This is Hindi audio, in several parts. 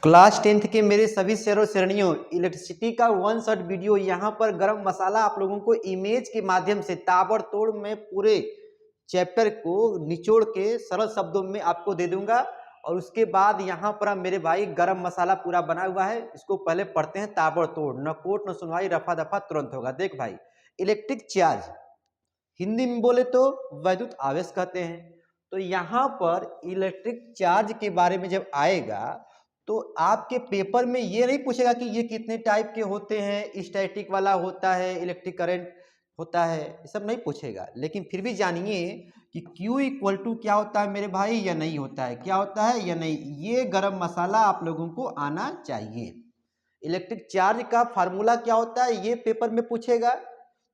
क्लास 10th के मेरे सभी शेरों श्रेणियों, इलेक्ट्रिसिटी का वन शॉट वीडियो यहाँ पर गरम मसाला आप लोगों को इमेज के माध्यम से ताबड़तोड़ में पूरे चैप्टर को निचोड़ के सरल शब्दों में आपको दे दूंगा। और उसके बाद यहाँ पर मेरे भाई गरम मसाला पूरा बना हुआ है, इसको पहले पढ़ते हैं ताबड़तोड़, न कोट न सुनवाई, रफा दफा तुरंत होगा। देख भाई, इलेक्ट्रिक चार्ज हिंदी में बोले तो वैद्युत आवेश कहते हैं। तो यहाँ पर इलेक्ट्रिक चार्ज के बारे में जब आएगा तो आपके पेपर में ये नहीं पूछेगा कि ये कितने टाइप के होते हैं, स्टैटिक वाला होता है, इलेक्ट्रिक करंट होता है, ये सब नहीं पूछेगा। लेकिन फिर भी जानिए कि Q इक्वल टू क्या होता है मेरे भाई या नहीं होता है, क्या होता है या नहीं, ये गरम मसाला आप लोगों को आना चाहिए। इलेक्ट्रिक चार्ज का फार्मूला क्या होता है ये पेपर में पूछेगा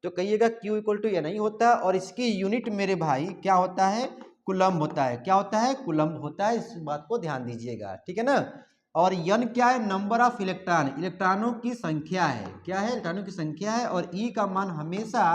तो कहिएगा Q इक्वल टू या नहीं होता। और इसकी यूनिट मेरे भाई क्या होता है, कुलम्ब होता है। क्या होता है, कुलम्ब होता है, इस बात को ध्यान दीजिएगा, ठीक है ना। और n क्या है, नंबर ऑफ इलेक्ट्रॉन, इलेक्ट्रॉनों की संख्या है। क्या है, इलेक्ट्रॉनों की संख्या है। और E का मान हमेशा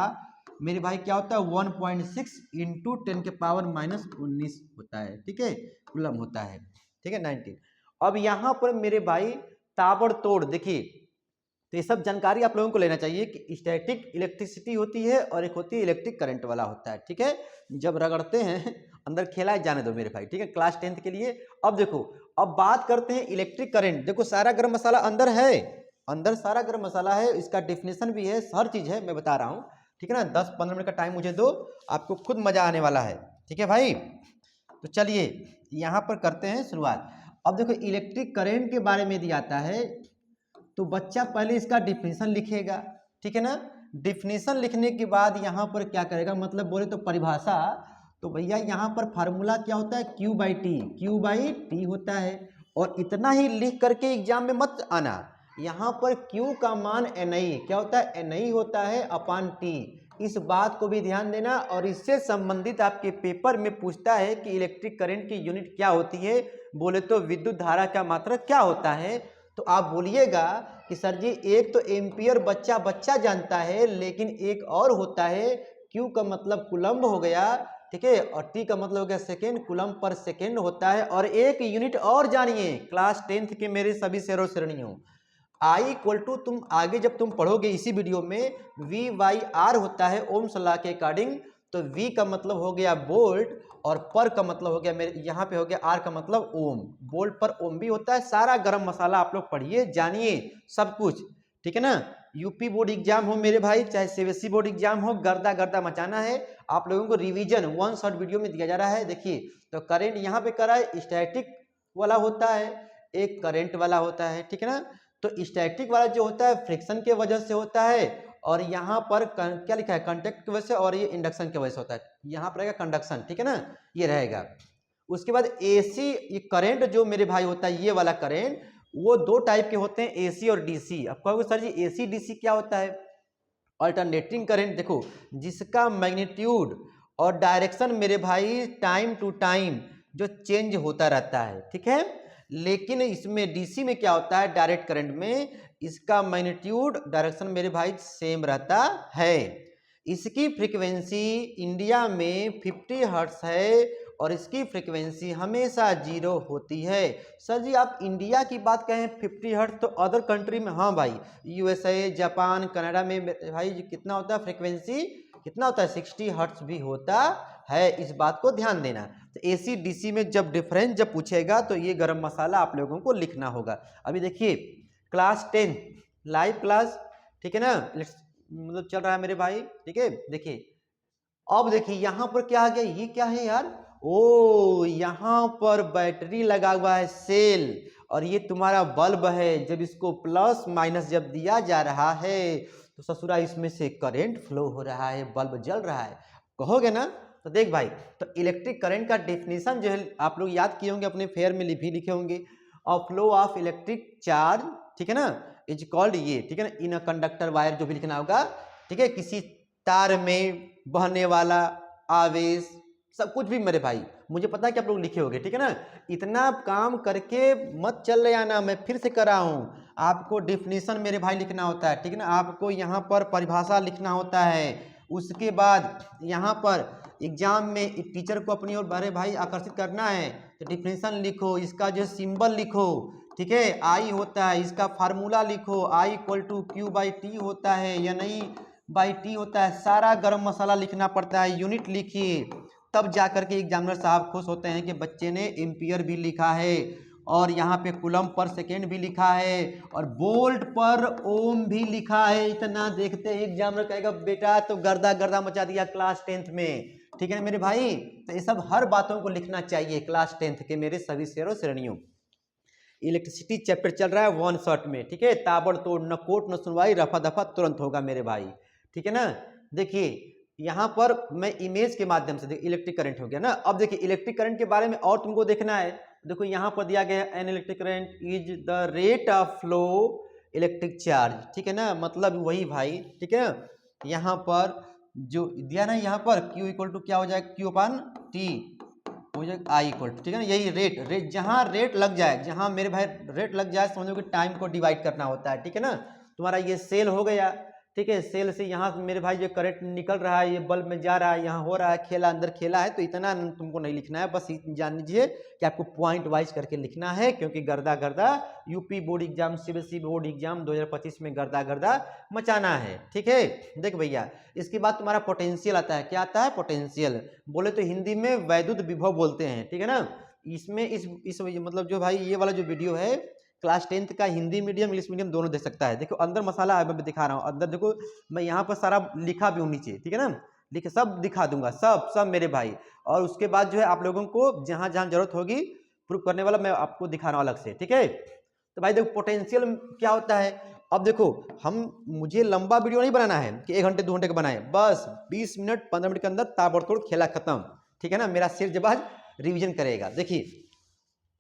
मेरे भाई क्या होता है 1.6 इंटू 10 के पावर -19 होता है, ठीक है, कुलम्ब होता है, ठीक है 19। अब यहाँ पर मेरे भाई ताबड़तोड़ देखिए, तो ये सब जानकारी आप लोगों को लेना चाहिए कि स्टैटिक इलेक्ट्रिसिटी होती है और एक होती है इलेक्ट्रिक करंट वाला होता है, ठीक है। जब रगड़ते हैं अंदर खेला जाने दो मेरे भाई, ठीक है, क्लास 10th के लिए। अब देखो, अब बात करते हैं इलेक्ट्रिक करंट। देखो सारा गर्म मसाला अंदर है, अंदर सारा गर्म मसाला है, इसका डेफिनेशन भी है, हर चीज है, मैं बता रहा हूँ, ठीक है ना। 10-15 मिनट का टाइम मुझे दो, आपको खुद मजा आने वाला है, ठीक है भाई। तो चलिए यहाँ पर करते हैं शुरुआत। अब देखो इलेक्ट्रिक करंट के बारे में दिया आता है तो बच्चा पहले इसका डिफिनीशन लिखेगा, ठीक है ना। डिफिनीशन लिखने के बाद यहाँ पर क्या करेगा, मतलब बोले तो परिभाषा, तो भैया यहाँ पर फार्मूला क्या होता है, Q by T, Q by T होता है। और इतना ही लिख करके एग्जाम में मत आना, यहाँ पर Q का मान NI क्या होता है, NI होता है अपान टी, इस बात को भी ध्यान देना। और इससे संबंधित आपके पेपर में पूछता है कि इलेक्ट्रिक करंट की यूनिट क्या होती है, बोले तो विद्युत धारा का मात्रक क्या होता है। तो आप बोलिएगा कि सर जी एक तो एम्पियर बच्चा बच्चा जानता है, लेकिन एक और होता है, Q का मतलब कुलम्ब हो गया, ठीक है, और T का मतलब हो गया सेकेंड, कुलम्ब पर सेकेंड होता है। और एक यूनिट और जानिए क्लास 10th के मेरे सभी शेरों श्रेणियों, I इक्वल टू, तुम आगे जब तुम पढ़ोगे इसी वीडियो में, V/R होता है ओम्स लॉ के अकॉर्डिंग। तो V का मतलब हो गया वोल्ट और पर का मतलब हो गया मेरे यहाँ पे हो गया R का मतलब ओम, वोल्ट पर ओम भी होता है। सारा गरम मसाला आप लोग पढ़िए, जानिए सब कुछ, ठीक है ना। यूपी बोर्ड एग्जाम हो मेरे भाई, चाहे सीबीएसई बोर्ड एग्जाम हो, गर्दा गर्दा मचाना है आप लोगों को। रिवीजन वन शॉट वीडियो में दिया जा रहा है। देखिए तो करंट यहाँ पे करा है, स्टैटिक वाला होता है, एक करंट वाला होता है, ठीक है ना। तो स्टैटिक वाला जो होता है फ्रिक्शन के वजह से होता है, और यहाँ पर क्या लिखा है, कंडक्ट की वजह से, और ये इंडक्शन की वजह से होता है, यहाँ पर रहेगा कंडक्शन, ठीक है ना, ये रहेगा। उसके बाद एसी, ये करंट जो मेरे भाई होता है, ये वाला करंट, वो दो टाइप के होते हैं, एसी और डीसी। अब कहोगे सर जी एसी डीसी क्या होता है, अल्टरनेटिंग करंट, देखो जिसका मैग्नीट्यूड और डायरेक्शन मेरे भाई टाइम टू टाइम जो चेंज होता रहता है, ठीक है। लेकिन इसमें डीसी में क्या होता है, डायरेक्ट करंट में इसका मैग्नीट्यूड डायरेक्शन मेरे भाई सेम रहता है। इसकी फ्रीक्वेंसी इंडिया में 50 हर्ट्ज है और इसकी फ्रीक्वेंसी हमेशा 0 होती है। सर जी आप इंडिया की बात कहें 50 हर्ट्ज, तो अदर कंट्री में, हाँ भाई, यूएसए, जापान, कनाडा में भाई कितना होता है फ्रीक्वेंसी, कितना होता है, 60 हर्ट्ज भी होता है, इस बात को ध्यान देना। तो एसी डीसी में जब डिफरेंस जब पूछेगा तो ये गरम मसाला आप लोगों को लिखना होगा। अभी देखिए क्लास 10 लाइव क्लास, ठीक है ना, मतलब चल रहा है मेरे भाई, ठीक है। देखिए अब देखिए यहाँ पर क्या आ गया, ये क्या है यार, ओ यहाँ पर बैटरी लगा हुआ है सेल, और ये तुम्हारा बल्ब है। जब इसको प्लस माइनस जब दिया जा रहा है तो ससुरा इसमें से करंट फ्लो हो रहा है, बल्ब जल रहा है, कहोगे ना। तो देख भाई, तो इलेक्ट्रिक करंट का डेफिनेशन जो है आप लोग याद किए होंगे, अपने फेयर में भी लिखे होंगे, और फ्लो ऑफ इलेक्ट्रिक चार्ज, ठीक है ना, इज कॉल्ड ये, ठीक है ना, इन अ कंडक्टर वायर, जो भी लिखना होगा, ठीक है, किसी तार में बहने वाला आवेश, सब कुछ भी मेरे भाई मुझे पता है कि आप लोग लिखे होंगे, ठीक है ना। इतना काम करके मत चल रहे आना, मैं फिर से कर रहा हूँ, आपको डिफिनीशन मेरे भाई लिखना होता है, ठीक है ना, आपको यहाँ पर परिभाषा लिखना होता है। उसके बाद यहाँ पर एग्जाम में एक टीचर को अपनी ओर बड़े भाई आकर्षित करना है, तो डिफिनीशन लिखो, इसका जो सिंबल लिखो, ठीक है, आई होता है, इसका फार्मूला लिखो, I equal to Q by T होता है या नहीं बाई टी होता है, सारा गरम मसाला लिखना पड़ता है, यूनिट लिखिए, तब जा करके एग्जामिनर साहब खुश होते हैं कि बच्चे ने एम्पियर भी लिखा है और यहाँ पे कूलम पर सेकेंड भी लिखा है और वोल्ट पर ओम भी लिखा है। इतना देखते ही एग्जामिनर कहेगा बेटा तो गर्दा गर्दा मचा दिया क्लास 10th में। ठीक है ना मेरे भाई, तो ये सब हर बातों को लिखना चाहिए क्लास 10th के मेरे सभी शेरों श्रेणियों। इलेक्ट्रिसिटी चैप्टर चल रहा है वन शॉट में, ठीक है, ताबड़तोड़, न कोर्ट न सुनवाई, रफा दफा तुरंत होगा मेरे भाई। ठीक है ना, देखिए यहाँ पर मैं इमेज के माध्यम से, देखिए इलेक्ट्रिक करंट हो गया ना। अब देखिए इलेक्ट्रिक करंट के बारे में और तुमको देखना है, देखो यहाँ पर दिया गया है an electric current is the rate of flow electric charge. ठीक है ना, मतलब वही भाई, ठीक है ना, यहाँ पर जो दिया ना, यहाँ पर Q इक्वल टू क्या हो जाएगा, Q अपान टी हो जाएगा आई इक्वल, ठीक है ना, यही रेट जहाँ रेट लग जाए, जहाँ मेरे भाई रेट लग जाए समझो कि टाइम को डिवाइड करना होता है। ठीक है ना, तुम्हारा ये सेल हो गया, ठीक है, सेल से यहाँ मेरे भाई जो करंट निकल रहा है ये बल्ब में जा रहा है, यहाँ हो रहा है खेला, अंदर खेला है, तो इतना तुमको नहीं लिखना है, बस जान लीजिए कि आपको पॉइंट वाइज करके लिखना है, क्योंकि गर्दा गर्दा UP board exam, CBSE board exam 2025 में गर्दा गर्दा मचाना है। ठीक है, देख भैया, इसके बाद तुम्हारा पोटेंशियल आता है, क्या आता है, पोटेंशियल, बोले तो हिंदी में वैद्युत विभव बोलते हैं। ठीक है ना, इसमें इस मतलब जो भाई ये वाला जो वीडियो है क्लास 10th का हिंदी मीडियम इंग्लिश मीडियम दोनों देख सकता है। देखो अंदर मसाला है, मैं दिखा रहा हूँ, अंदर देखो मैं यहाँ पर सारा लिखा भी हूँ नीचे, ठीक है ना, लिखे सब दिखा दूंगा, सब सब मेरे भाई। और उसके बाद जो है आप लोगों को जहाँ जहाँ जरूरत होगी प्रूफ करने वाला मैं आपको दिखा रहा हूँ अलग से। ठीक है, तो भाई देखो पोटेंशियल क्या होता है। अब देखो मुझे लंबा वीडियो नहीं बनाना है कि 1 घंटे 2 घंटे का बनाए, बस 20 मिनट 15 मिनट के अंदर ताबड़तोड़ खेला खत्म। ठीक है ना, मेरा सिर जबाज रिवीजन करेगा। देखिए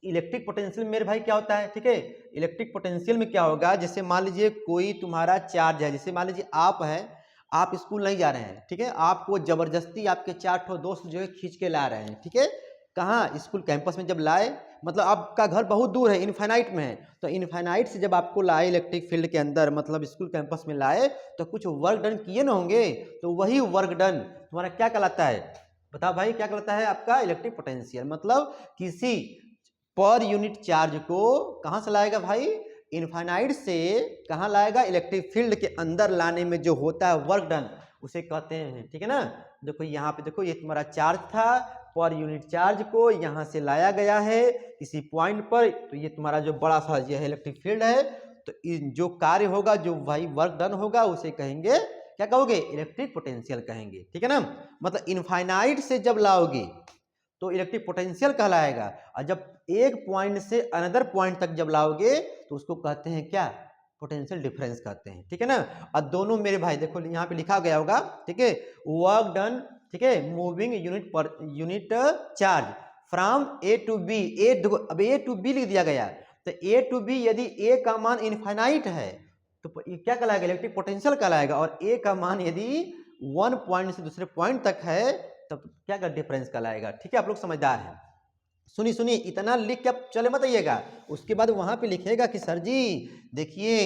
इलेक्ट्रिक पोटेंशियल मेरे भाई क्या होता है, ठीक है, इलेक्ट्रिक पोटेंशियल में क्या होगा, जैसे मान लीजिए कोई तुम्हारा चार्ज है, जैसे मान लीजिए आप है, आप स्कूल नहीं जा रहे हैं, ठीक है, आपको जबरदस्ती आपके 4 ठो दोस्त जो है खींच के ला रहे हैं, ठीक है, कहाँ, स्कूल कैंपस में जब लाए, मतलब आपका घर बहुत दूर है, इनफाइनाइट में है, तो इनफाइनाइट से जब आपको लाए इलेक्ट्रिक फील्ड के अंदर, मतलब स्कूल कैंपस में लाए, तो कुछ वर्क डन किए ना होंगे, तो वही वर्क डन तुम्हारा क्या कहलाता है, बताओ भाई क्या कहलाता है, आपका इलेक्ट्रिक पोटेंशियल। मतलब किसी पर यूनिट चार्ज को कहां से लाएगा भाई, इनफाइनाइट से कहां लाएगा, इलेक्ट्रिक फील्ड के अंदर लाने में जो होता है वर्क डन उसे कहते हैं। ठीक है ना, देखो यहाँ पे देखो ये तुम्हारा चार्ज था, पर यूनिट चार्ज को यहाँ से लाया गया है किसी पॉइंट पर, तो ये तुम्हारा जो बड़ा सा ये है इलेक्ट्रिक फील्ड है, तो जो कार्य होगा, जो भाई वर्क डन होगा उसे कहेंगे, क्या कहोगे, इलेक्ट्रिक पोटेंशियल कहेंगे। ठीक है ना, मतलब इनफाइनाइट से जब लाओगे तो इलेक्ट्रिक पोटेंशियल कहलाएगा, और जब एक पॉइंट से अनदर पॉइंट तक जब लाओगे तो उसको कहते हैं क्या, पोटेंशियल डिफरेंस कहते हैं। ठीक है ना, और दोनों मेरे भाई देखो यहाँ पे लिखा गया होगा, ठीक है, वर्क डन, ठीक है, मूविंग यूनिट पर unit charge from A to B, अब ए टू बी लिख दिया गया, तो ए टू बी यदि ए का मान इनफाइनाइट है तो क्या कहलाएगा, इलेक्ट्रिक पोटेंशियल कहलाएगा, और ए का मान यदि 1 पॉइंट से दूसरे पॉइंट तक है तब क्या का डिफरेंस कहलाएगा। ठीक है, आप लोग समझदार हैं, सुनिए इतना लिख के आप चले मत आइएगा, उसके बाद वहां पे लिखेगा कि सर जी देखिए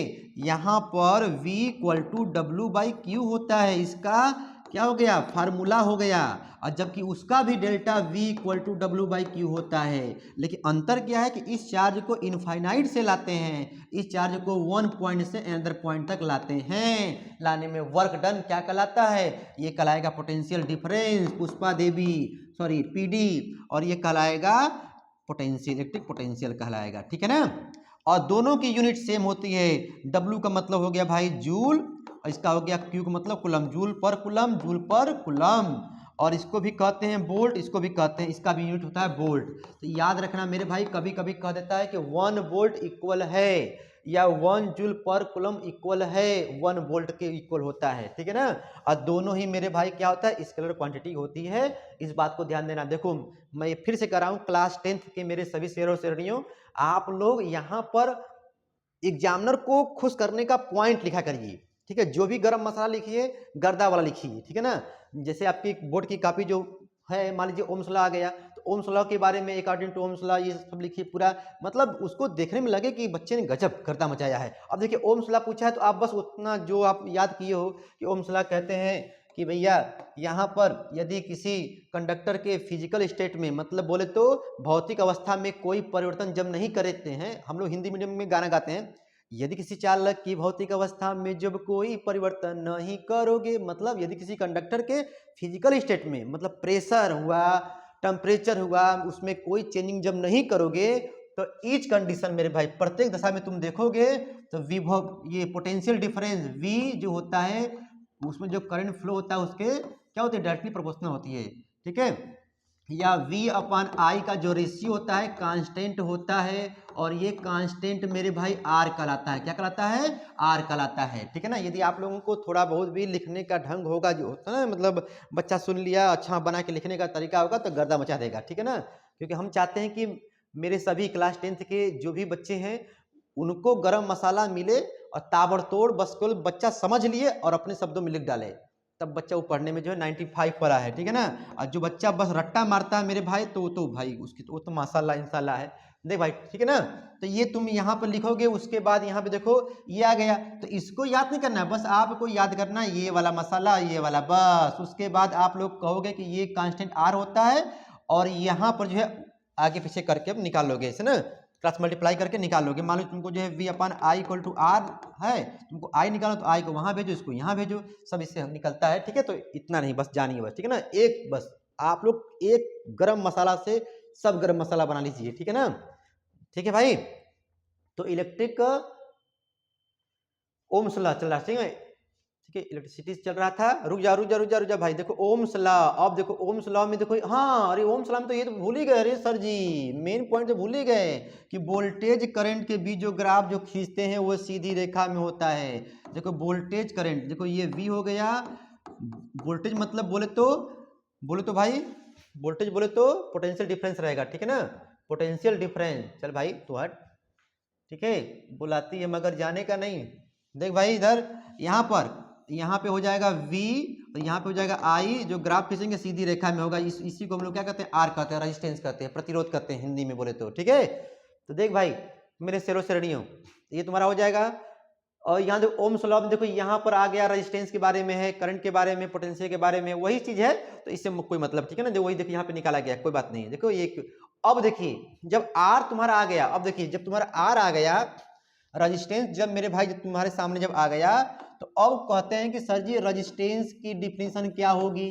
यहाँ पर V equal to W by Q होता है, इसका क्या हो गया, फार्मूला हो गया, और जबकि उसका भी delta V equal to W by Q होता है, लेकिन अंतर क्या है कि इस चार्ज को इनफाइनाइट से लाते हैं, इस चार्ज को 1 पॉइंट से अनदर पॉइंट तक लाते हैं, लाने में वर्क डन क्या कहलाता है, ये कहलाएगा potential difference, Pushpa Devi sorry PD, और ये कहलाएगा पोटेंशियल, इलेक्ट्रिक पोटेंशियल कहलाएगा। ठीक है ना, और दोनों की यूनिट सेम होती है, W का मतलब हो गया भाई जूल, और इसका हो गया Q का मतलब coulomb, joule per coulomb, joule per coulomb, और इसको भी कहते हैं वोल्ट, इसको भी कहते हैं, इसका भी यूनिट होता है वोल्ट। तो याद रखना मेरे भाई, कभी कभी कह देता है कि 1 वोल्ट इक्वल है, या 1 जूल पर कुलम इक्वल है 1 वोल्ट के इक्वल होता है। ठीक है ना, और दोनों ही मेरे भाई क्या होता है, स्केलर क्वांटिटी होती है, इस बात को ध्यान देना। देखो मैं फिर से कर रहा हूँ, क्लास 10th के मेरे सभी शेरों श्रेणियों, आप लोग यहाँ पर एग्जामिनर को खुश करने का पॉइंट लिखा करिए। ठीक है, जो भी गरम मसाला लिखिए गर्दा वाला लिखिए। ठीक है ना, जैसे आपकी बोर्ड की कॉपी जो है, मान लीजिए ओम्स लॉ आ गया, तो ओम्स लॉ के बारे में अकॉर्डिंग टू ओम्स लॉ ये सब लिखिए पूरा, मतलब उसको देखने में लगे कि बच्चे ने गजब गर्दा मचाया है। अब देखिए ओम्स लॉ पूछा है तो आप बस उतना जो आप याद किए हो कि ओम्स लॉ कहते हैं कि भैया यहाँ पर यदि किसी कंडक्टर के फिजिकल स्टेट में, मतलब बोले तो भौतिक अवस्था में कोई परिवर्तन जब नहीं करते हैं, हम लोग हिंदी मीडियम में गाना गाते हैं, यदि किसी चालक की भौतिक अवस्था में जब कोई परिवर्तन नहीं करोगे, मतलब यदि किसी कंडक्टर के फिजिकल स्टेट में, मतलब प्रेशर हुआ, टेम्परेचर हुआ, उसमें कोई चेंजिंग जब नहीं करोगे, तो ईच कंडीशन मेरे भाई, प्रत्येक दशा में तुम देखोगे तो विभव, ये पोटेंशियल डिफरेंस V जो होता है, उसमें जो करंट फ्लो होता है उसके क्या होती है, डायरेक्टली प्रोपोर्शनल होती है, ठीक है। या V अपॉन I का जो रेशियो होता है कांस्टेंट होता है, और ये कांस्टेंट मेरे भाई R कहलाता है। क्या कहलाता है? R कहलाता है, ठीक है ना। यदि आप लोगों को थोड़ा बहुत भी लिखने का ढंग होगा, जो होता है ना, मतलब बच्चा सुन लिया, अच्छा बना के लिखने का तरीका होगा तो गर्दा मचा देगा, ठीक है ना। क्योंकि हम चाहते हैं कि मेरे सभी क्लास 10th के जो भी बच्चे हैं उनको गरम मसाला मिले, और ताबड़तोड़ बस केवल बच्चा समझ लिए और अपने शब्दों में लिख डाले, तब बच्चा वो पढ़ने में जो है 95 पर है, ठीक है ना। और जो बच्चा बस रट्टा मारता है मेरे भाई, तो भाई उसकी तो वो तो माशाल्लाह इंशाल्लाह है, देख भाई, ठीक है ना। तो ये तुम यहाँ पर लिखोगे, उसके बाद यहाँ पे देखो ये आ गया, तो इसको याद नहीं करना है, बस आपको याद करना है ये वाला मसाला, ये वाला, बस। उसके बाद आप लोग कहोगे कि ये कांस्टेंट R होता है, और यहाँ पर जो है आगे पीछे करके अब निकालोगे इसे ना, क्रॉस मल्टीप्लाई करके निकालोगे। मान लो तुमको जो है V upon I equal to R है, तुमको I निकालो तो I को वहां भेजो, इसको यहाँ भेजो, सब इससे निकलता है, ठीक है। तो इतना नहीं, बस जानिए बस, ठीक है ना। एक बस आप लोग एक गरम मसाला से सब गरम मसाला बना लीजिए, ठीक है ना। ठीक है भाई, तो इलेक्ट्रिक ओम्स लॉ चल रहा, ठीक है, ठीक है, इलेक्ट्रिसिटी चल रहा था। रुक जा रुक जा रुक जा रुक जा भाई, देखो ओम्स लॉ, अब देखो ओम्स लॉ में देखो, हाँ अरे ओम्स लॉ में तो ये तो भूल ही गए, अरे सर जी मेन पॉइंट तो भूल ही गए कि वोल्टेज करंट के बीच जो ग्राफ जो खींचते हैं वो सीधी रेखा में होता है। देखो वोल्टेज करंट, देखो ये V हो गया, वोल्टेज मतलब बोले तो भाई, वोल्टेज बोले तो पोटेंशियल डिफरेंस रहेगा, ठीक है ना, पोटेंशियल डिफरेंस। चल भाई तो हट, ठीक है, बुलाती है मगर जाने का नहीं। देख भाई इधर, यहाँ पे हो जाएगा V, और यहाँ पे हो जाएगा I, जो ग्राफ खींचेंगे सीधी रेखा में होगा, इसी को हम लोग क्या कहते हैं, R कहते हैं, रेजिस्टेंस कहते हैं, प्रतिरोध कहते हैं हिंदी में बोले तो, ठीक है। तो देख भाई मेरे शेरों शेरणियों, ये तुम्हारा हो जाएगा। और यहाँ देखो ओम्स लॉ में देखो, यहाँ पर आ गया रेजिस्टेंस के बारे में है, करंट के बारे में, पोटेंशियल के बारे में, वही चीज है, तो इससे कोई मतलब, ठीक है ना। वही देखो यहाँ पे निकाला गया, कोई बात नहीं है। देखो ये अब देखिए जब R तुम्हारा आ गया, अब देखिए जब तुम्हारा R आ गया, रेजिस्टेंस जब मेरे भाई जब तुम्हारे सामने जब आ गया, तो अब कहते हैं कि सर जी रेजिस्टेंस की डिफिनीशन क्या होगी,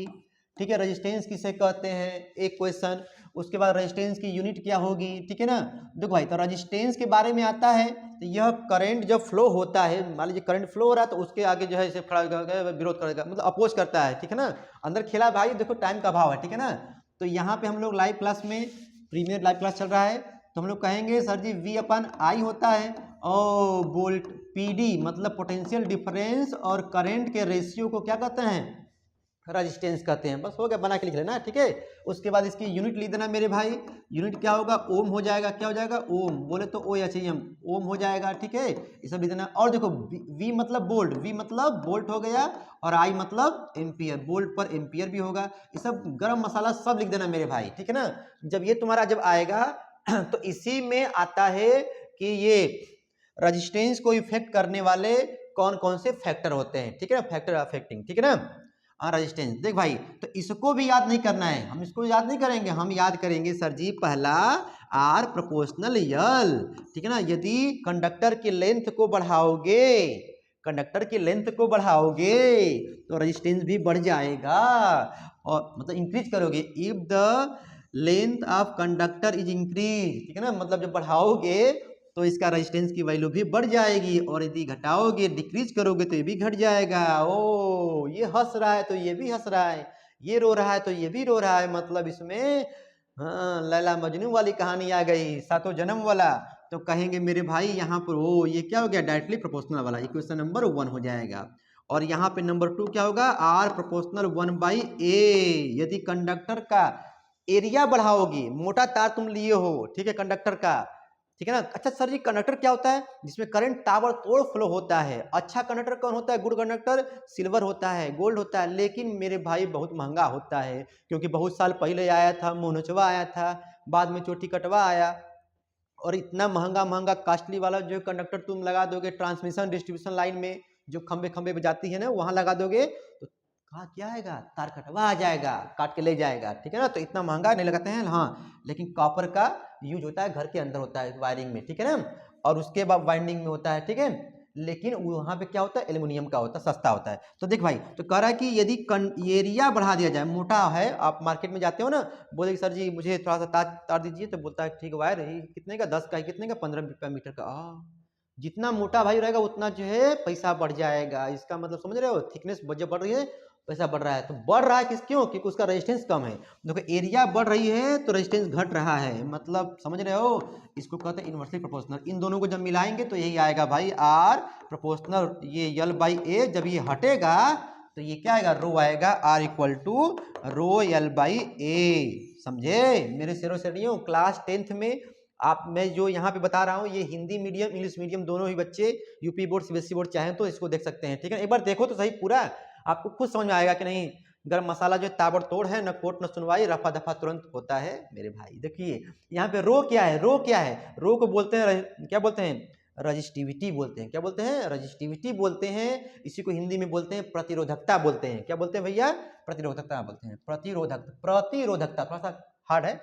ठीक है, रेजिस्टेंस किसे कहते हैं, एक क्वेश्चन। उसके बाद रेजिस्टेंस की यूनिट क्या होगी, ठीक है ना। देखो भाई, तो रेजिस्टेंस के बारे में आता है, तो यह करंट जब फ्लो होता है, मान लीजिए करंट फ्लो हो रहा है, तो उसके आगे जो है इसे खड़ा विरोध करेगा, मतलब अपोज करता है, ठीक है ना। अंदर खेला भाई, देखो टाइम का अभाव है, ठीक है ना। तो यहाँ पे हम लोग लाइव क्लास में, प्रीमियर लाइव क्लास चल रहा है, तो हम लोग कहेंगे sir ji V upon I होता है, और वोल्ट PD मतलब पोटेंशियल डिफरेंस और करंट के रेशियो को क्या कहते हैं, रेजिस्टेंस कहते हैं। बस हो गया, बना के लिख लेना, ठीक है। उसके बाद इसकी यूनिट लिख देना मेरे भाई, यूनिट क्या होगा, ओम हो जाएगा, क्या हो जाएगा, ओम, बोले तो OHM, ओम हो जाएगा, ठीक है, ये सब लिख देना। और देखो V मतलब वोल्ट, V मतलब वोल्ट हो गया, और I मतलब एम्पियर, वोल्ट पर एम्पियर भी होगा, ये सब गरम मसाला सब लिख देना मेरे भाई, ठीक है ना। जब ये तुम्हारा जब आएगा तो इसी में आता है कि ये रेजिस्टेंस को इफेक्ट करने वाले कौन कौन से फैक्टर होते हैं, ठीक है ना, फैक्टर अफेक्टिंग, ठीक है ना, रेजिस्टेंस। देख भाई, तो इसको भी याद नहीं करना है, हम इसको याद नहीं करेंगे, हम याद करेंगे सर जी पहला R प्रोपोर्शनल L, ठीक है ना। यदि कंडक्टर की लेंथ को बढ़ाओगे, कंडक्टर की लेंथ को बढ़ाओगे तो रेजिस्टेंस भी बढ़ जाएगा, और मतलब इंक्रीज करोगे, if the length of conductor is increase, ठीक है ना, मतलब जब बढ़ाओगे तो इसका रेजिस्टेंस की वैल्यू भी बढ़ जाएगी, और यदि घटाओगे, डिक्रीज करोगे तो ये भी घट जाएगा। ओ ये हंस रहा है तो ये भी हंस रहा है, ये रो रहा है तो ये भी रो रहा है, मतलब इसमें हाँ लैला मजनू वाली कहानी आ गई, सातों जन्म वाला। तो कहेंगे मेरे भाई यहाँ पर ओ ये क्या हो गया, डायरेक्टली प्रोपोर्शनल वाला, इक्वेशन नंबर 1 हो जाएगा। और यहाँ पे नंबर 2 क्या होगा, R प्रोपोर्शनल 1/A, यदि कंडक्टर का एरिया बढ़ाओगे, मोटा तार तुम लिए हो, ठीक है, कंडक्टर का, ठीक है ना। अच्छा सर जी कंडक्टर क्या होता है, जिसमें करंट ताबड़तोड़ फ्लो होता है। अच्छा कंडक्टर कौन होता है, गुड कंडक्टर सिल्वर होता है, गोल्ड होता है, लेकिन मेरे भाई बहुत महंगा होता है, क्योंकि बहुत साल पहले आया था मोनोचवा आया था, बाद में चोटी कटवा आया, और इतना महंगा महंगा कास्टली वाला जो कंडक्टर तुम लगा दोगे ट्रांसमिशन डिस्ट्रीब्यूशन लाइन में, जो खंबे खंबे पे जाती है ना, वहां लगा दोगे तो कहाँ क्या आएगा, तार कटवा आ जाएगा, काट के ले जाएगा, ठीक है ना। तो इतना महंगा नहीं लगाते हैं हाँ, लेकिन कॉपर का यूज होता है, घर के अंदर होता है वायरिंग में, ठीक है ना, और उसके बाद वाइंडिंग में होता है, ठीक है। लेकिन वहाँ पे क्या होता है, एल्यूमिनियम का होता है, सस्ता होता है। तो देख भाई, तो कह रहा है कि यदि एरिया बढ़ा दिया जाए, मोटा है, आप मार्केट में जाते हो ना, बोले सर जी मुझे थोड़ा सा तार दीजिए, तो बोलता है ठीक है वायर कितने का, 10 का, कितने का, 15 रुपया मीटर का। जितना मोटा भाई रहेगा उतना जो है पैसा बढ़ जाएगा। इसका मतलब समझ रहे हो, थिकनेस जब बढ़ रही है पैसा बढ़ रहा है। तो बढ़ रहा है क्यों, क्योंकि उसका रेजिस्टेंस कम है। देखो एरिया बढ़ रही है तो रेजिस्टेंस घट रहा है, मतलब समझ रहे हो, इसको कहते हैं इन्वर्सली प्रोपोर्शनल। इन दोनों को जब मिलाएंगे तो यही आएगा भाई आर प्रोपोर्शनल, ये यल बाई ए। जब ये हटेगा तो ये क्या आएगा, रो आएगा, R equal to rho L by A. समझे मेरे शेरों शेरियों, क्लास 10th में आप, मैं जो यहाँ पे बता रहा हूँ ये हिंदी मीडियम इंग्लिश मीडियम दोनों ही बच्चे, यूपी बोर्ड सीबीएसई बोर्ड चाहें तो इसको देख सकते हैं, ठीक है। एक बार देखो तो सही पूरा, आपको खुद समझ में आएगा कि नहीं। गरम मसाला जो ताबड़तोड़ है, न कोट न सुनवाई, रफा दफा तुरंत होता है मेरे भाई। देखिए यहाँ पे रो क्या है, रो क्या है, रो को बोलते हैं क्या बोलते हैं, रजिस्टिविटी बोलते हैं। क्या बोलते हैं, रजिस्टिविटी बोलते हैं। इसी को हिंदी में बोलते हैं प्रतिरोधकता बोलते हैं। क्या बोलते हैं भैया, प्रतिरोधकता बोलते हैं, प्रतिरोधकता थोड़ा सा हार्ड है,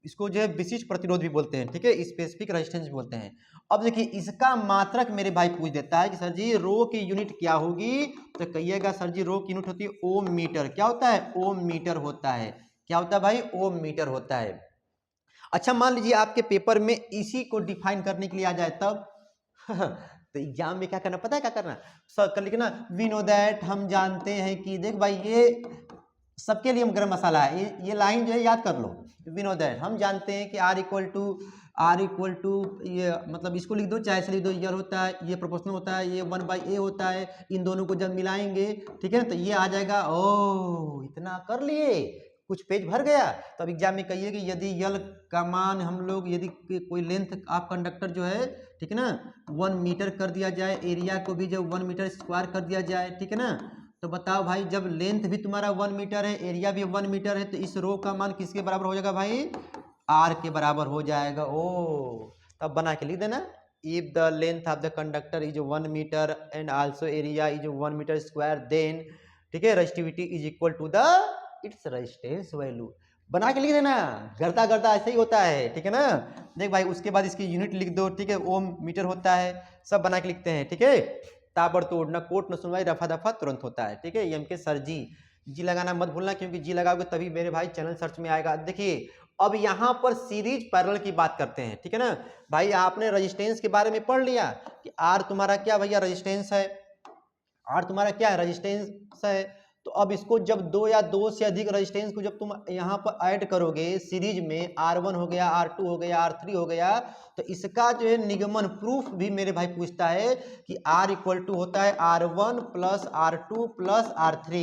इसको जो है विशिष्ट प्रतिरोध भी बोलते हैं, ठीक है, स्पेसिफिक रेजिस्टेंस भी बोलते हैं। अब देखिए इसका मात्रक मेरे भाई पूछ देता है कि सर जी रो की यूनिट क्या होगी, तो कहिएगा सर जी रो की यूनिट होती है ओम मीटर। क्या होता है, ओम मीटर होता है। क्या होता है भाई, ओम मीटर होता है। अच्छा मान लीजिए आपके पेपर में इसी को डिफाइन करने के लिए आ जाए तब तो एग्जाम में क्या करना, पता है क्या करना, सर कर लिखना वी नो दैट, हम जानते हैं कि, देख भाई ये सबके लिए गरम मसाला है, ये लाइन जो है याद कर लो, वी नो दैट, हम जानते हैं कि आर इक्वल टू ये मतलब इसको लिख दो, चाहे से लिख दो, यर होता है, ये प्रोपोर्शनल होता है, ये 1/a होता है। इन दोनों को जब मिलाएंगे, ठीक है, तो ये आ जाएगा। ओ इतना कर लिए, कुछ पेज भर गया। तो अब एग्जाम में कहिए कि यदि यल का मान हम लोग, यदि कोई लेंथ ऑफ कंडक्टर जो है, ठीक है ना, 1 मीटर कर दिया जाए, एरिया को भी जब 1 मीटर स्क्वायर कर दिया जाए, ठीक है ना, तो बताओ भाई जब लेंथ भी तुम्हारा 1 मीटर है, एरिया भी 1 मीटर है, तो इस रो का मान किसके बराबर हो जाएगा भाई, आर के बराबर हो जाएगा। ओ तब बना के लिख देना, if the length of the conductor is 1 metre and also area is 1 metre square, then ठीक है resistivity is equal to the its resistance value. बना के लिख देना, करता करता ऐसे ही होता है, ठीक है ना। देख भाई उसके बाद इसकी यूनिट लिख दो, ठीक है, ओम मीटर होता है, सब बना के लिखते हैं, ठीक है। ताबड़तोड़, न कोट न सुनवाई, रफा दफा तुरंत होता है, ठीक है। एम के सर जी लगाना मत भूलना, क्योंकि जी लगाओगे तभी मेरे भाई चैनल सर्च में आएगा। देखिए अब यहाँ पर सीरीज पैरेलल की बात करते हैं, ठीक है ना भाई। आपने रेजिस्टेंस के बारे में पढ़ लिया कि आर तुम्हारा क्या भैया रेजिस्टेंस है, आर तुम्हारा क्या है रेजिस्टेंस है। तो अब इसको जब दो या दो से अधिक रेजिस्टेंस को जब तुम यहाँ पर ऐड करोगे सीरीज में, R1 हो गया, R2 हो गया, R3 हो गया, तो इसका जो है निगमन प्रूफ भी मेरे भाई पूछता है कि R इक्वल टू होता है R1 plus R2 plus R3,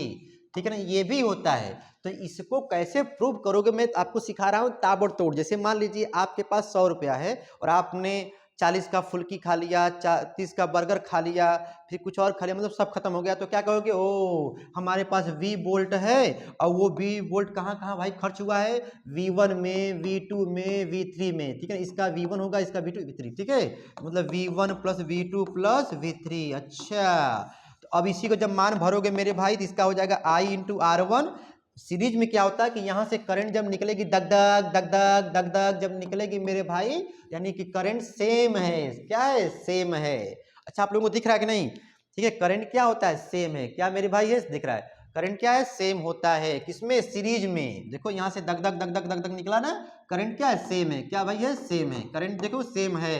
ठीक है ना, ये भी होता है। तो इसको कैसे प्रूव करोगे मैं आपको सिखा रहा हूँ ताबड़तोड़। जैसे मान लीजिए आपके पास 100 रुपया है और आपने 40 का फुल्की खा लिया, 30 का बर्गर खा लिया, फिर कुछ और खा लिया, मतलब सब खत्म हो गया, तो क्या कहोगे, ओ हमारे पास V वोल्ट है, और वो V वोल्ट कहाँ कहाँ भाई खर्च हुआ है, V1 में, V2 में, V3 में, ठीक है। इसका V1 होगा, इसका V2 V3, ठीक है, मतलब V1 plus V2 plus V3। अच्छा तो अब इसी को जब मान भरोगे मेरे भाई तो इसका हो जाएगा I इंटू R1। सीरीज में क्या होता है कि यहाँ से करंट जब निकलेगी दग दग दग दग दग दग जब निकलेगी मेरे भाई, यानी कि करंट सेम है, क्या है, सेम है। अच्छा आप लोगों को दिख रहा है कि नहीं, ठीक है, करंट क्या होता है, सेम है, क्या मेरे भाई है, दिख रहा है, करंट क्या है, सेम होता है, किसमें, सीरीज में। देखो यहाँ से दग दग दग दग दग दग निकला ना, करंट क्या है, सेम है, क्या भाई है, सेम है, करंट देखो सेम है,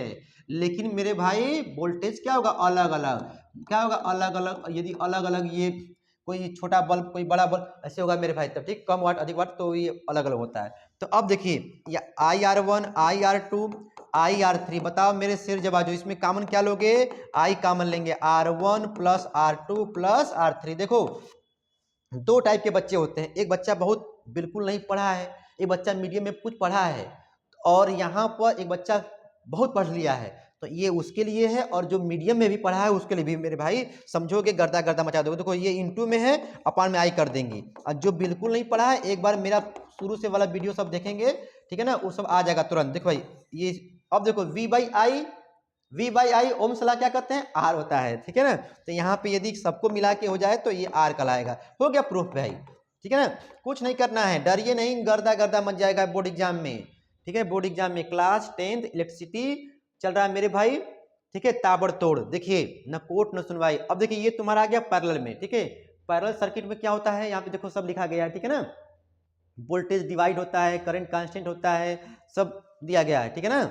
लेकिन मेरे भाई वोल्टेज क्या होगा, अलग अलग, क्या होगा, अलग अलग। यदि अलग अलग ये कोई छोटा बल्ब कोई बड़ा बल्ब ऐसे होगा मेरे भाई, तब ठीक, कम वाट अधिक वाट तो ये अलग अलग होता है। तो अब देखिए ये IR1 IR2 IR3, बताओ मेरे सिर जवाब, इसमें कॉमन क्या लोगे, I कॉमन लेंगे, R1 plus R2 plus R3। देखो दो टाइप के बच्चे होते हैं, एक बच्चा बहुत बिल्कुल नहीं पढ़ा है, एक बच्चा मीडियम में कुछ पढ़ा है, और यहाँ पर एक बच्चा बहुत पढ़ लिया है, तो ये उसके लिए है, और जो मीडियम में भी पढ़ा है उसके लिए भी मेरे भाई समझोगे गर्दा गर्दा मचा दोगे। देखो ये इंटू में है, अपान में आई कर देंगे, और जो बिल्कुल नहीं पढ़ा है एक बार मेरा शुरू से वाला वीडियो सब देखेंगे, ठीक है ना, वो सब आ जाएगा तुरंत। देखो भाई ये अब देखो V/I V by I ohm's law क्या करते हैं, R होता है, ठीक है ना। तो यहाँ पे यदि सबको मिला के हो जाए तो ये R कहलाएगा। हो गया प्रूफ भाई, ठीक है ना। कुछ नहीं करना है, डरिए नहीं, गर्दा गर्दा मच जाएगा बोर्ड एग्जाम में, ठीक है। बोर्ड एग्जाम में क्लास 10th इलेक्ट्रिसिटी चल रहा है मेरे भाई, ठीक है, ताबड़तोड़। देखिए न कोट न सुनवाई। अब देखिए ये तुम्हारा आ गया पैरेलल में, ठीक है। पैरेलल सर्किट में क्या होता है, यहाँ पे देखो सब लिखा गया है, ठीक है ना। वोल्टेज डिवाइड होता है, करंट कांस्टेंट होता है, सब दिया गया है, ठीक है ना।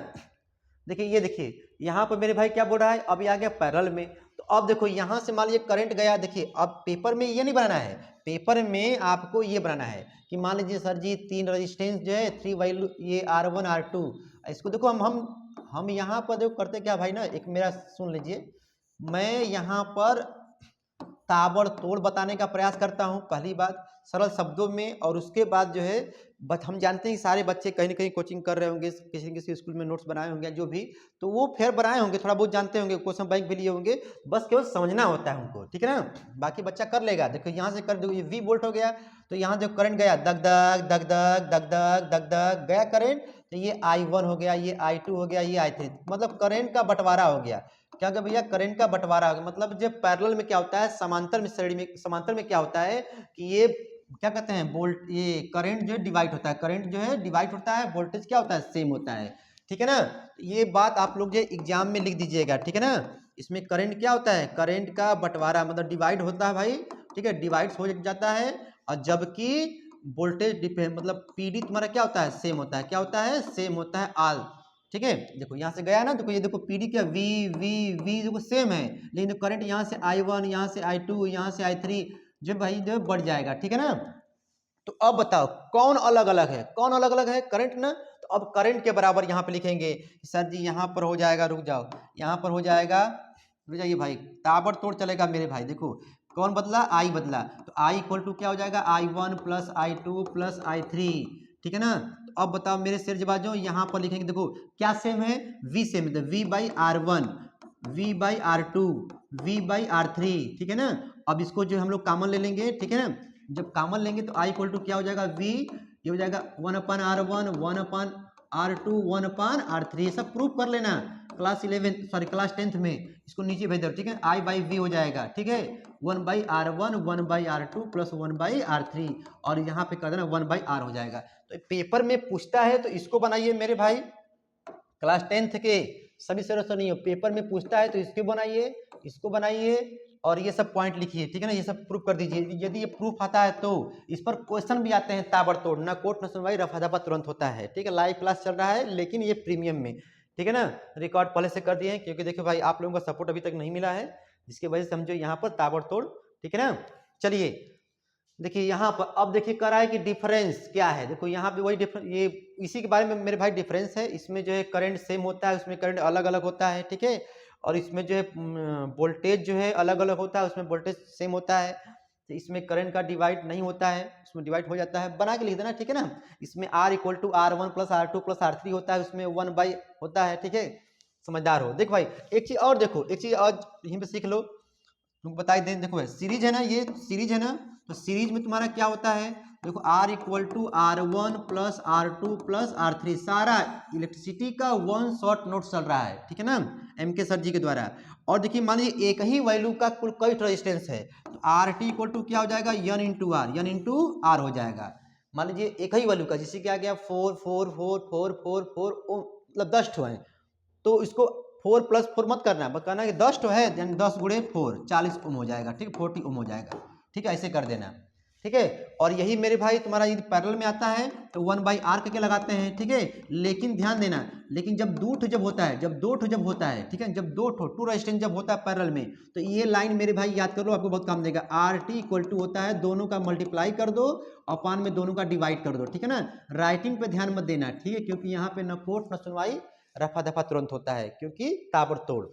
देखिए ये देखिए यहाँ पर मेरे भाई क्या बोल रहा है, अभी आ गया पैरेलल में। तो अब देखो यहाँ से मान लीजिए करंट गया, देखिए अब पेपर में ये नहीं बनाना है, पेपर में आपको ये बनाना है कि मान लीजिए सर जी 3 रेजिस्टेंस जो है 3 वैल्यू ये R1 R2, इसको देखो हम यहाँ पर देखो करते क्या भाई ना, एक मेरा सुन लीजिए, मैं यहाँ पर ताबड़तोड़ बताने का प्रयास करता हूँ, पहली बात सरल शब्दों में, और उसके बाद जो है हम जानते हैं कि सारे बच्चे कहीं ना कहीं कोचिंग कर रहे होंगे, किसी न किसी स्कूल में नोट्स बनाए होंगे जो भी, तो वो फिर बनाए होंगे, थोड़ा बहुत जानते होंगे, क्वेश्चन बैंक भी लिए होंगे, बस केवल समझना होता है उनको, ठीक है ना। बाकी बच्चा कर लेगा। देखो यहाँ से कर दो, ये V वोल्ट हो गया, तो यहाँ जो करंट गया दग दग दग दग दग दग दग दग गया करंट, तो ये I1 हो गया, ये I2 हो गया, ये I3, मतलब करंट का बंटवारा हो गया। क्या क्या भैया, करंट का बंटवारा हो गया। मतलब जब पैरेलल में क्या होता है, समांतर में श्रेणी में, समांतर में क्या होता है कि ये क्या कहते हैं वोल्ट, ये करंट जो है डिवाइड होता है, करंट जो है डिवाइड होता है, वोल्टेज क्या होता है सेम होता है, ठीक है ना। ये बात आप लोग जो एग्जाम में लिख दीजिएगा, ठीक है ना। इसमें करंट क्या होता है, करंट का बंटवारा मतलब डिवाइड होता है भाई, ठीक है, डिवाइड हो जाता है। और जबकि वोल्टेज मतलब पीडी तुम्हारा क्या होता है, सेम होता है, क्या होता है, सेम होता है आल, ठीक है। देखो यहाँ से गया ना, देखो ये देखो पीडी क्या वी वी वी देखो सेम है, लेकिन करंट यहाँ से I1, यहाँ से I2, यहाँ से I3 जो भाई जो बढ़ जाएगा, ठीक है ना। तो अब बताओ कौन अलग अलग है, कौन अलग अलग है, करंट ना। तो अब करंट के बराबर यहाँ पे लिखेंगे सर जी, यहाँ पर हो जाएगा, रुक जाओ, यहाँ पर हो जाएगा, रुक जाइए भाई, ताबड़तोड़ चलेगा मेरे भाई। देखो कौन बदला, आई बदला, तो आई इक्वल टू क्या हो जाएगा, I1 plus I2 plus I3, ठीक है ना। तो अब बताओ मेरे शेर जवाजों, यहाँ पर लिखेंगे, देखो क्या सेम है, V सेम है, V by R1, V by R2, V by R3, ठीक है ना। अब इसको जो हम लोग कॉमन ले लेंगे, ठीक है ना। जब कॉमन लेंगे तो आई इक्वल टू क्या हो जाएगा, V, ये हो जाएगा 1/R1, 1/R2, 1/R3, ये सब प्रूफ कर लेना क्लास 11 सॉरी क्लास 10th में, इसको नीचे भेज दो, ठीक है। I बाई V हो जाएगा, ठीक है, 1/R1, 1/R2 प्लस 1/R3, और यहाँ पे कर देना 1/R हो जाएगा। तो पेपर में पूछता है तो इसको बनाइए मेरे भाई, क्लास 10th के सभी सदस्य नहीं हो, पेपर में पूछता है तो इसको बनाइए, इसको बनाइए, और ये सब पॉइंट लिखिए, ठीक है ना, ये सब प्रूफ कर दीजिए। यदि ये प्रूफ आता है तो इस पर क्वेश्चन भी आते हैं ताबड़तोड़, ना कोर्ट न सुनवाई, रफा दफा तुरंत होता है, ठीक है। लाइव क्लास चल रहा है लेकिन ये प्रीमियम में, ठीक है ना, रिकॉर्ड पहले से कर दिए हैं, क्योंकि देखो भाई आप लोगों का सपोर्ट अभी तक नहीं मिला है, जिसकी वजह से हम जो यहाँ पर ताबड़तोड़, ठीक है ना। चलिए देखिए यहाँ पर अब देखिए कर रहा है कि डिफरेंस क्या है, देखो यहाँ पे वही डिफरेंस, ये इसी के बारे में मेरे भाई डिफरेंस है। इसमें जो है करंट सेम होता है, उसमें करंट अलग अलग होता है, ठीक है। और इसमें जो है वोल्टेज जो है अलग अलग होता है, उसमें वोल्टेज सेम होता है। तो इसमें करंट का डिवाइड नहीं होता है, उसमें डिवाइड हो जाता है, बना के लिख देना, ठीक है ना। इसमें R equal to R1 plus R2 plus R3 होता है, उसमें 1 होता है, ठीक है। समझदार हो। देख भाई एक चीज और देखो, एक चीज और यहीं पे सीख लो, तुमको बताई दें। देखो भाई सीरीज है ना, ये सीरीज है ना, तो सीरीज में तुम्हारा क्या होता है, देखो R equal to R1 plus R2 plus R3, सारा इलेक्ट्रिसिटी का वन शॉट नोट चल रहा है, ठीक है ना, MK सर जी के द्वारा। और देखिए मान लीजिए एक ही वैल्यू का कुल कई रेजिस्टेंस है, तो RT इक्वल टू क्या हो जाएगा, N into R, N into R हो जाएगा। मान लीजिए एक ही वैल्यू का, जैसे क्या गया 4 4 4 4 4 4 मतलब 10 ठो है, तो इसको 4 प्लस 4 मत करना, बस कहना कि 10 तो है, यानी 10 गुणे 4 40 ओम हो जाएगा, ठीक है, 40 ओम हो जाएगा, ठीक है, ऐसे कर देना, ठीक है। और यही मेरे भाई तुम्हारा यदि पैरेलल में आता है तो 1/R करके लगाते हैं, ठीक है। लेकिन ध्यान देना, लेकिन जब दो ठो जब होता है, जब दो ठो जब होता है, ठीक है, जब दो ठो टू रेजिस्टेंस जब होता है पैरेलल में, तो ये लाइन मेरे भाई याद कर लो, आपको बहुत काम देगा। RT इक्वल टू होता है दोनों का मल्टीप्लाई कर दो, अपान में दोनों का डिवाइड कर दो, ठीक है ना। राइटिंग पे ध्यान मत देना, ठीक है, क्योंकि यहाँ पे न कोर्ट न सुनवाई, रफा दफा तुरंत होता है, क्योंकि ताबड़तोड़।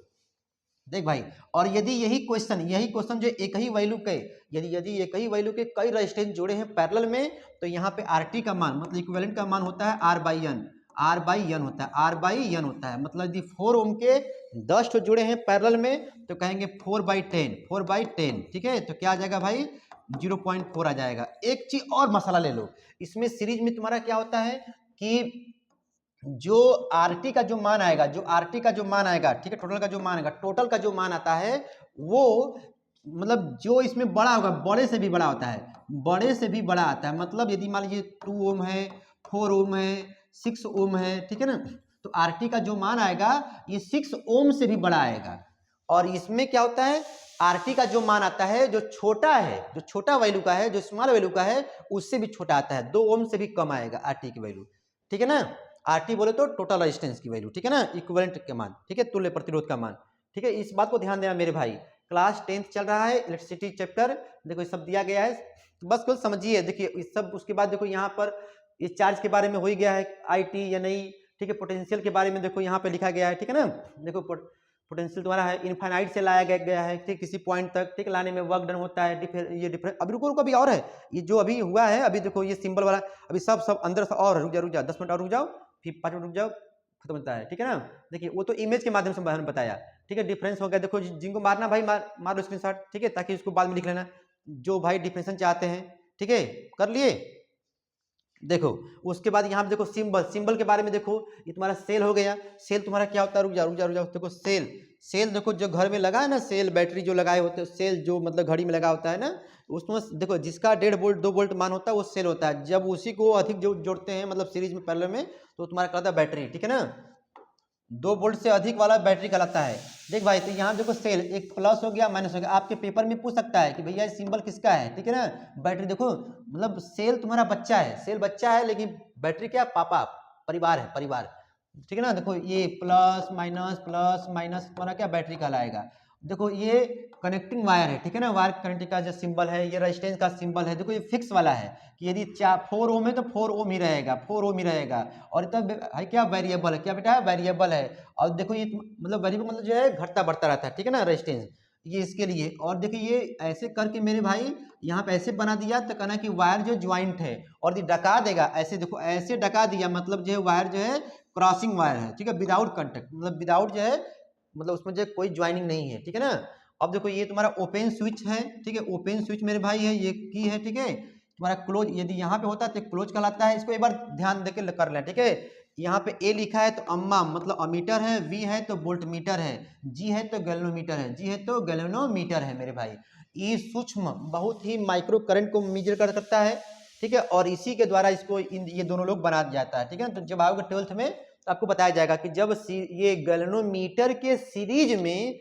देख भाई, और यदि यही क्वेश्चन जो एक ही वैल्यू के, यदि एक ही वैल्यू के कई रेजिस्टेंस जोड़े हैं पैरेलल में, तो यहाँ पे RT का मान मतलब इक्विवेलेंट का मान होता है R/N होता है, R/N होता है। मतलब यदि 4 ओम के 10 तो जुड़े हैं पैरेलल में, तो कहेंगे 4/10, ठीक है। तो क्या आ जाएगा भाई, 0.4 आ जाएगा। एक चीज और मसाला ले लो, इसमें सीरीज में तुम्हारा क्या होता है कि जो आरटी का जो मान आएगा, जो आरटी का जो मान आएगा, ठीक है, टोटल का जो मान आएगा, टोटल का जो मान आता है वो मतलब जो इसमें बड़ा होगा, बड़े से भी बड़ा होता है, बड़े से भी बड़ा आता है। मतलब यदि मान लीजिए 2 ओम है, 4 ओम है, 6 ओम है, ठीक है ना, तो आरटी का जो मान आएगा ये 6 ओम से भी बड़ा आएगा। और इसमें क्या होता है, आरटी का जो मान आता है जो छोटा है, जो छोटा वैल्यू का है, जो स्मॉल वैल्यू का है, उससे भी छोटा आता है, 2 ओम से भी कम आएगा आरटी की वैल्यू, ठीक है ना। आरटी बोले तो टोटल रेजिस्टेंस की वैल्यू, ठीक है ना, इक्विवेलेंट का मान, ठीक है, तुल्य प्रतिरोध का मान, ठीक है। इस बात को ध्यान देना मेरे भाई, क्लास 10th चल रहा है, इलेक्ट्रिसिटी चैप्टर, देखो ये सब दिया गया है, तो बस कुछ समझिए। देखिए इस सब, उसके बाद देखो यहाँ पर इस चार्ज के बारे में हो ही गया है, आईटी या नहीं, ठीक है। पोटेंशियल के बारे में देखो यहाँ पे लिखा गया है, ठीक है ना। देखो पोटेंशियल तुम्हारा है इनफाइनाइट से लाया गया है, ठीक, किसी पॉइंट तक, ठीक, लाने में वर्क डन होता है, ये डिफरेंस। अभी रुको रुको, अभी और है, ये जो अभी हुआ है, अभी देखो ये सिंबल वाला, अभी सब अंदर से और रुक जाओ 10 मिनट और रुक जाओ, फिर 5 मिनट रुक जाओ, खत्म होता है, ठीक है ना। देखिए वो तो इमेज के माध्यम से मैंने बताया, ठीक है, डिफरेंस हो गया। देखो जिनको मारना भाई मार लो स्क्रीनशॉट, ठीक है, ताकि उसको बाद में लिख लेना, जो भाई डिफरेंशन चाहते हैं, ठीक है, कर लिए। देखो उसके बाद यहाँ पे देखो सिंबल के बारे में देखो, ये तुम्हारा सेल हो गया। सेल तुम्हारा क्या होता है, रुक जाओ, देखो सेल देखो जो घर में लगा है ना, सेल बैटरी जो लगाए होते हैं, सेल जो मतलब घड़ी में लगा होता है ना, उसमें देखो जिसका 1.5 वोल्ट 2 वोल्ट मान होता है वो सेल होता है। जब उसी को अधिक जो जोड़ते हैं मतलब सीरीज में पैरेलल में, तो तुम्हारा कहलाता है बैटरी, ठीक है ना। 2 वोल्ट से अधिक वाला बैटरी कहलाता है। देख भाई, तो यहाँ देखो सेल, एक प्लस हो गया माइनस हो गया, आपके पेपर में पूछ सकता है कि भैया सिंबल किसका है, ठीक है ना। बैटरी देखो, मतलब सेल तुम्हारा बच्चा है, सेल बच्चा है, लेकिन बैटरी क्या, पापा, परिवार है, परिवार, ठीक है ना। देखो ये प्लस माइनस तुम्हारा क्या, बैटरी कहलाएगा। देखो ये कनेक्टिंग वायर है, ठीक है ना, वायर कनेक्टिंग का जो सिंबल है, ये रेजिस्टेंस का सिंबल है। देखो ये फिक्स वाला है कि यदि 4 ओम है तो 4 ओम ही रहेगा, 4 ओम ही रहेगा। और तब है क्या, वेरिएबल है, क्या बेटा, वेरिएबल है। और देखो ये मतलब वेरिएबल मतलब जो है घटता बढ़ता रहता है, ठीक है ना, रेजिस्टेंस, ये इसके लिए। और देखिए ये ऐसे करके मेरे भाई यहाँ पे ऐसे बना दिया, तो कहना कि वायर जो ज्वाइंट है, और डका देगा ऐसे, देखो ऐसे डका दिया, मतलब जो है वायर जो है क्रॉसिंग वायर है, ठीक है, विदाउट कंटेक्ट, मतलब विदाउट जो है, मतलब उसमें जो कोई ज्वाइनिंग नहीं है, ठीक है ना। अब देखो ये तुम्हारा ओपन स्विच है, ठीक है, ओपन स्विच मेरे भाई है, ये की है, ठीक है। तुम्हारा क्लोज यदि यहाँ पे होता है तो क्लोज कहलाता है। इसको एक बार ध्यान देके कर लें, ठीक है। यहाँ पे ए लिखा है तो अम्मा मतलब अमीटर है, वी है तो वोल्ट मीटर है, जी है तो गैल्वेनोमीटर है, जी है तो गैल्वेनोमीटर है मेरे भाई। ये सूक्ष्म बहुत ही माइक्रो करंट को मेजर कर सकता है, ठीक है, और इसी के द्वारा इसको ये दोनों लोग बना जाता है, ठीक है ना। तो जब आओगे 12th में तो आपको बताया जाएगा कि जब ये गैल्वेनोमीटर के सीरीज में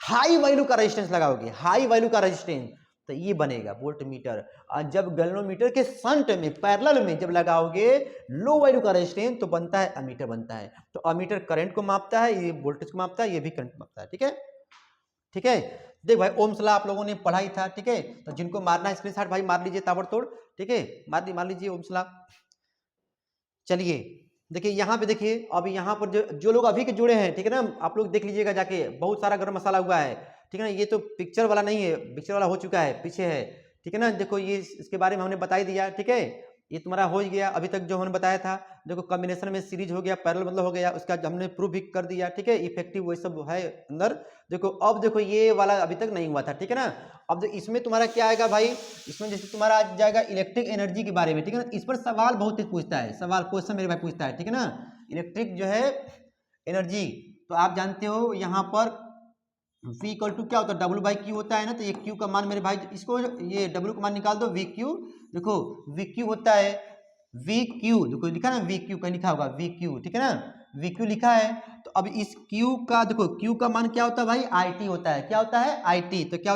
हाई वैल्यू का रेजिस्टेंस लगाओगे, हाई वैल्यू का रेजिस्टेंस, तो ये बनेगा वोल्ट मीटर। और जब गैल्वेनोमीटर के शंट में पैरेलल में जब लगाओगे लो वैल्यू का रेजिस्टेंस, तो बनता है अमीटर, बनता है। तो अमीटर करंट को मापता है, ये वोल्टेज को मापता है, ये भी करंट मापता है, ठीक है, ठीक है। देख भाई ओम्स लॉ आप लोगों ने पढ़ा ही था, ठीक है। तो जिनको मारना है स्क्रीनशॉट भाई मार लीजिए ताबड़तोड़, ठीक है, मार लीजिए ओम्स लॉ। चलिए देखिए यहाँ पे, देखिए अब यहाँ पर जो लोग अभी के जुड़े हैं, ठीक है ना, आप लोग देख लीजिएगा जाके, बहुत सारा गरम मसाला हुआ है, ठीक है ना। ये तो पिक्चर वाला नहीं है, पिक्चर वाला हो चुका है, पीछे है, ठीक है ना। देखो ये इसके बारे में हमने बता ही दिया, ठीक है। ये तुम्हारा हो ही गया अभी तक जो हमने बताया था। देखो कॉम्बिनेशन में सीरीज हो गया, पैरेलल मतलब हो गया, उसका हमने प्रूफ भी कर दिया, ठीक है। इफेक्टिव वही सब है अंदर। देखो अब देखो ये वाला अभी तक नहीं हुआ था, ठीक है ना। अब इसमें तुम्हारा क्या आएगा भाई, इसमें जैसे तुम्हारा आ जाएगा इलेक्ट्रिक एनर्जी के बारे में, ठीक है ना। इस पर सवाल बहुत ही पूछता है, सवाल क्वेश्चन मेरे भाई पूछता है, ठीक है ना। इलेक्ट्रिक जो है एनर्जी, तो आप जानते हो यहाँ पर V इक्वल टू क्या होता है, डब्ल्यू बाई क्यू होता है ना। तो ये Q का मान मेरे भाई, इसको ये W का मान निकाल दो, वी क्यू। देखो वी क्यू होता है वी क्यू, देखो लिखा ना वी क्यू, कहीं लिखा होगा वी क्यू, ठीक है ना, वी क्यू लिखा है। तो अब इस Q का देखो, Q का मान क्या होता है भाई, IT होता है, क्या होता है, IT। तो क्या